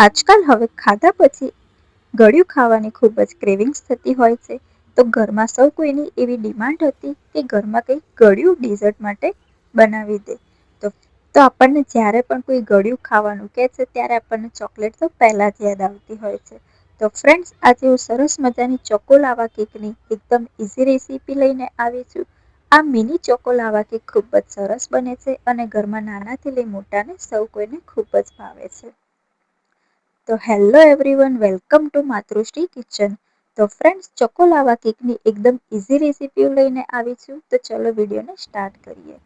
આજકાલ હવે ખાધા પછી ગળ્યું ખાવાની ખૂબ જ ક્રેવિંગ્સ થતી હોય છે. તો ઘરમાં સૌ કોઈની એવી ડિમાન્ડ હતી કે ઘરમાં કંઈક ગળ્યું ડિઝર્ટ માટે બનાવી દે. તો આપણને જ્યારે પણ કોઈ ગળ્યું ખાવાનું કહે છે ત્યારે આપણને ચોકલેટ તો પહેલા જ યાદ આવતી હોય છે. તો ફ્રેન્ડ્સ, આજે હું સરસ મજાની ચોકો લાવા કેકની એકદમ ઇઝી રેસીપી લઈને આવી છું. આ મિની ચોકો લાવા કેક ખૂબ જ સરસ બને છે અને ઘરમાં નાનાથી લઈ મોટાને સૌ કોઈને ખૂબ જ ભાવે છે. તો hello everyone, welcome to Matrushri kitchen. તો ફ્રેન્ડ્સ, ચોકો લાવા કેકની એકદમ ઇઝી રેસીપીઓ લઈને આવી છું. તો ચલો વિડીયોને સ્ટાર્ટ કરીએ.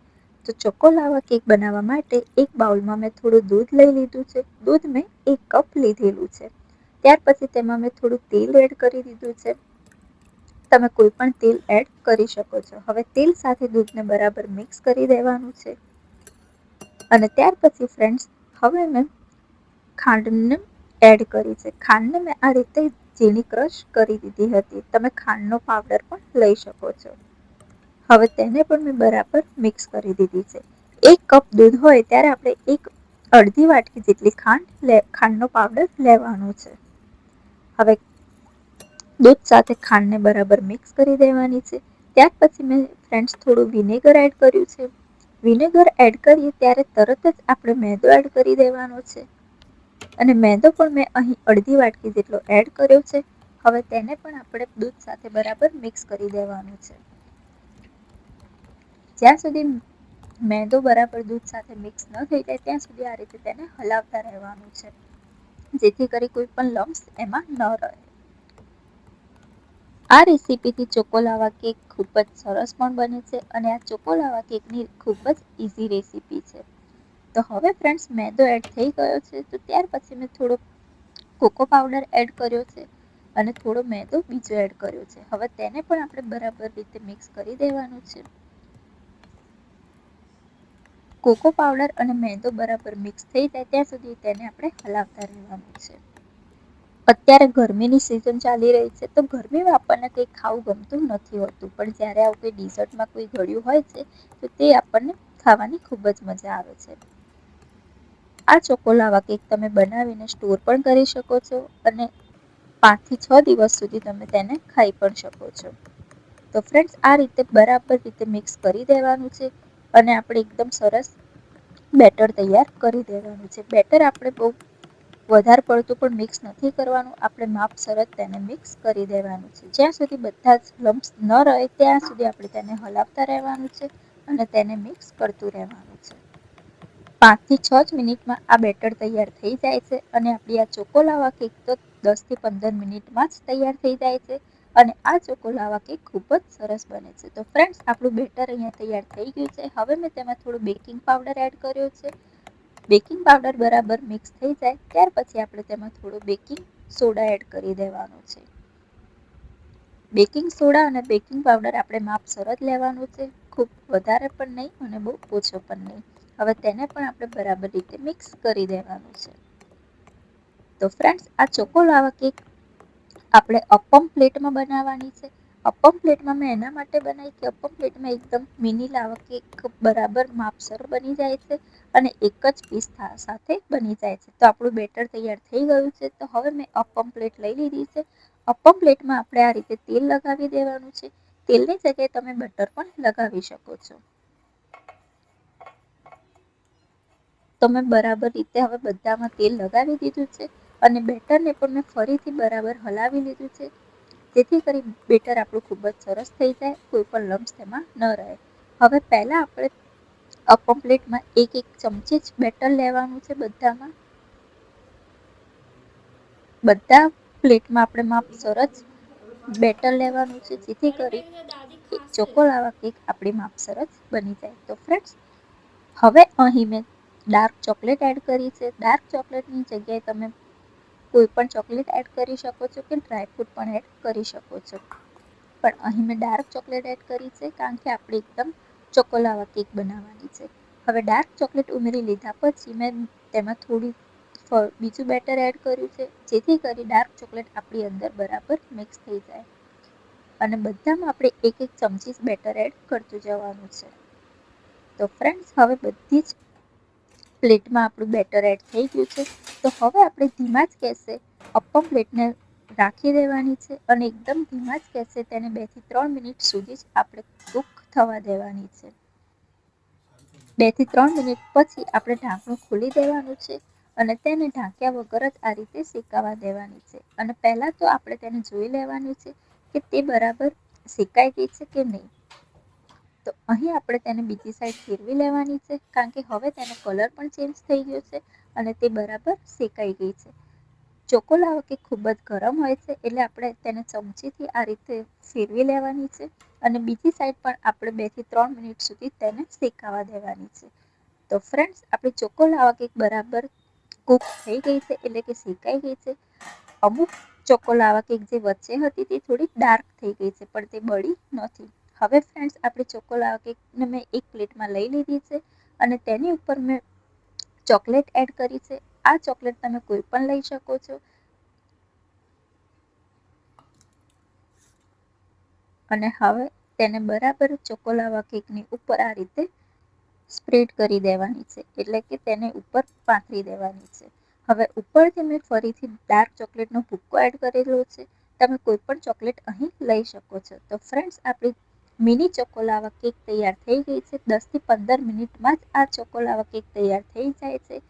તો ચોકો લાવા કેક બનાવવા માટે એક બાઉલમાં મેં થોડું દૂધ લઈ લીધું છે. દૂધ મેં 1 કપ લીધેલું છે. ત્યાર પછી તેમાં મેં થોડું તેલ એડ કરી દીધું છે. તમે કોઈ પણ તેલ એડ કરી શકો છો. હવે તેલ સાથે દૂધને બરાબર મિક્સ કરી દેવાનું છે. અને ત્યાર પછી ફ્રેન્ડ્સ, હવે મેં ખાંડને એડ કરી છે. ખાંડને મેં આ રીતે ઝીણી ક્રશ કરી દીધી હતી. તમે ખાંડનો પાવડર પણ લઈ શકો છો. હવે તેને પણ મેં બરાબર મિક્સ કરી દીધી છે. 1 કપ દૂધ હોય ત્યારે આપણે અડધી વાટકી જેટલી ખાંડનો પાવડર લેવાનો છે. હવે દૂધ સાથે ખાંડને બરાબર મિક્સ કરી દેવાની છે. ત્યાર પછી મેં ફ્રેન્ડ્સ થોડું વિનેગર એડ કર્યું છે. વિનેગર એડ કરીએ ત્યારે તરત જ આપણે મેદો એડ કરી દેવાનો છે. અને મેદો પણ મેં અહીં અડધી વાટકી જેટલો એડ કર્યો છે. હવે તેને પણ આપણે દૂધ સાથે બરાબર મિક્સ કરી દેવાનું છે. જ્યાં સુધી મેદો બરાબર દૂધ સાથે મિક્સ ન થઈ જાય ત્યાં સુધી આ રીતે તેને હલાવતા રહેવાનું છે, જેથી કરી કોઈ પણ લમ્સ એમાં ન રહે. આ રેસીપીથી ચોકો લાવા કેક ખૂબ જ સરસ પણ બને છે અને આ ચોકો લાવા કેકની ખૂબ જ ઇઝી રેસીપી છે. તો હવે ફ્રેન્ડ્સ, મેદો એડ થઈ ગયો છે. તો ત્યાર પછી મેં થોડો કોકો પાવડર એડ કર્યો છે અને થોડો મેદો બીજો એડ કર્યો છે. હવે તેને પણ આપણે બરાબર રીતે મિક્સ કરી દેવાનું છે. કોકો પાવડર અને મેદો બરાબર મિક્સ થઈ જાય ત્યાં સુધી તેને આપણે હલાવતા રહેવાનું છે. અત્યારે ગરમીની સિઝન ચાલી રહી છે, તો ગરમીમાં આપણને કંઈ ખાવું ગમતું નથી હોતું, પણ જ્યારે આવું કોઈ ડિઝર્ટમાં કોઈ ગળ્યું હોય છે તો તે આપણને ખાવાની ખૂબ જ મજા આવે છે. આ ચોકો લાવા કેક તમે બનાવીને સ્ટોર પણ કરી શકો છો અને 5 થી 6 દિવસ સુધી તમે તેને ખાઈ પણ શકો છો. તો ફ્રેન્ડ્સ, આ રીતે બરાબર રીતે મિક્સ કરી દેવાનું છે અને આપણે એકદમ સરસ બેટર તૈયાર કરી દેવાનું છે. બેટર આપણે બહુ વધારે પડતું પણ મિક્સ નથી કરવાનું. આપણે માપસર જ તેને મિક્સ કરી દેવાનું છે. જ્યાં સુધી બધા જ લમ્સ ન રહે ત્યાં સુધી આપણે તેને હલાવતા રહેવાનું છે અને તેને મિક્સ કરતું રહેવાનું છે. 5 થી 6 જ મિનિટમાં આ બેટર તૈયાર થઈ જાય છે અને આપણી આ ચોકો લાવા કેક તો 10 થી 15 મિનિટમાં જ તૈયાર થઈ જાય છે અને આ ચોકો લાવા કેક ખૂબ જ સરસ બને છે. તો ફ્રેન્ડ્સ, આપણું બેટર અહીંયા તૈયાર થઈ ગયું છે. હવે મેં તેમાં થોડું બેકિંગ પાવડર એડ કર્યો છે. બેકિંગ પાવડર બરાબર મિક્સ થઈ જાય ત્યાર પછી આપણે તેમાં થોડો બેકિંગ સોડા એડ કરી દેવાનો છે. બેકિંગ સોડા અને બેકિંગ પાવડર આપણે માપસર જ લેવાનું છે, ખૂબ વધારે પણ નહીં અને બહુ ઓછો પણ નહીં. હવે તેને પણ આપણે બરાબર રીતે મિક્સ કરી દેવાનું છે. તો ફ્રેન્ડ્સ, આ ચોકો લાવા કેક આપણે અપમ પ્લેટમાં બનાવવાની છે. અપમ પ્લેટમાં મેં એના માટે બનાવી કે અપમ પ્લેટમાં એકદમ મિની લાવા કેક બરાબર માપસર બની જાય છે અને એક જ પીસ સાથે બની જાય છે. તો આપણું બેટર તૈયાર થઈ ગયું છે. તો હવે મેં અપમ પ્લેટ લઈ લીધી છે. અપમ પ્લેટમાં આપણે આ રીતે તેલ લગાવી દેવાનું છે. તેલની જગ્યાએ તમે બટર પણ લગાવી શકો છો. તો મેં બરાબર રીતે હવે બધામાં તેલ લગાવી દીધું છે અને બેટરને પણ મેં ફરીથી બરાબર હલાવી લીધું છે, જેથી કરી બેટર આપણું ખૂબ જ સરસ થઈ જાય, કોઈ પણ લમ્સ તેમાં ન રહે. હવે પહેલા આપણે અપમ પ્લેટમાં 1 ચમચી જ બેટર લેવાનું છે. બધા પ્લેટમાં આપણે માપસર જ બેટર લેવાનું છે, જેથી કરી ચોકો લાવા કેક આપણી માપસર જ બની જાય. તો ફ્રેન્ડ્સ, હવે અહીં મેં ડાર્ક ચોકલેટ એડ કરી છે. ડાર્ક ચોકલેટની જગ્યાએ તમે કોઈ પણ ચોકલેટ એડ કરી શકો છો કે ડ્રાયફ્રૂટ પણ એડ કરી શકો છો. પણ અહીં મેં ડાર્ક ચોકલેટ એડ કરી છે કારણ કે આપણે એકદમ ચોકો લાવા કેક બનાવવાની છે. હવે ડાર્ક ચોકલેટ ઉમેરી લીધા પછી મેં તેમાં થોડી બીજું બેટર એડ કર્યું છે, જેથી કરી ડાર્ક ચોકલેટ આપણી અંદર બરાબર મિક્સ થઈ જાય અને બધામાં આપણે 1 ચમચી બેટર એડ કરતું જવાનું છે. તો ફ્રેન્ડ્સ, હવે બધી જ પ્લેટમાં આપણું બેટર એડ થઈ ગયું છે. તો હવે આપણે ધીમા જ ગેસે અપ્પમ પ્લેટને રાખી દેવાની છે અને એકદમ ધીમા જ ગેસે તેને 2 થી 3 મિનિટ સુધી જ આપણે કૂક થવા દેવાની છે. 2 થી 3 મિનિટ પછી આપણે ઢાંકણું ખોલી દેવાનું છે અને તેને ઢાંક્યા વગર જ આ રીતે શેકાવા દેવાની છે. અને પહેલાં તો આપણે તેને જોઈ લેવાનું છે કે તે બરાબર શેકાઈ ગઈ છે કે નહીં. તો અહીં આપણે તેને બીજી સાઈડ ફેરવી લેવાની છે, કારણ કે હવે તેનો કલર પણ ચેન્જ થઈ ગયો છે અને તે બરાબર શેકાઈ ગઈ છે. ચોકોલાવા કેક ખૂબ જ ગરમ હોય છે, એટલે આપણે તેને ચમચીથી આ રીતે ફેરવી લેવાની છે અને બીજી સાઈડ પણ આપણે 2 થી 3 મિનિટ સુધી તેને શેકાવા દેવાની છે. તો ફ્રેન્ડ્સ, આપણી ચોકોલાવા કેક બરાબર કૂક થઈ ગઈ છે, એટલે કે શેકાઈ ગઈ છે. અમુક ચોકોલાવા કેક જે વચ્ચે હતી તે થોડી ડાર્ક થઈ ગઈ છે, પણ તે બળી નથી. હવે ફ્રેન્ડ્સ, આપણી ચોકોલાવા કેકને મેં એક પ્લેટમાં લઈ લીધી છે અને તેની ઉપર મેં ચોકલેટ એડ કરી છે. આ ચોકલેટ તમે કોઈ પણ લઈ શકો છો અને હવે તેને બરાબર ચોકોલાવા કેકની ઉપર આ રીતે સ્પ્રેડ કરી દેવાની છે, એટલે કે તેને ઉપર પાથરી દેવાની છે. હવે ઉપરથી મેં ફરીથી ડાર્ક ચોકલેટનો ભૂક્કો એડ કરેલો છે. તમે કોઈ પણ ચોકલેટ અહીં લઈ શકો છો. તો ફ્રેન્ડ્સ, આપણી મિની ચોકોલાવા કેક તૈયાર થઈ ગઈ છે. 10 થી 15 મિનિટમાં જ આ ચોકોલાવા કેક તૈયાર થઈ જાય છે.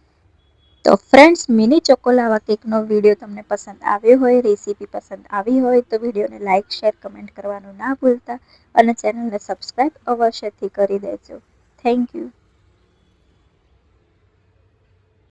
તો ફ્રેન્ડ્સ, મિની ચોકોલાવા કેકનો વિડીયો તમને પસંદ આવ્યો હોય, રેસીપી પસંદ આવી હોય તો વિડીયોને લાઇક, શેર, કમેન્ટ કરવાનું ના ભૂલતા અને ચેનલને સબસ્ક્રાઈબ અવશ્યથી કરી દેજો. Thank you.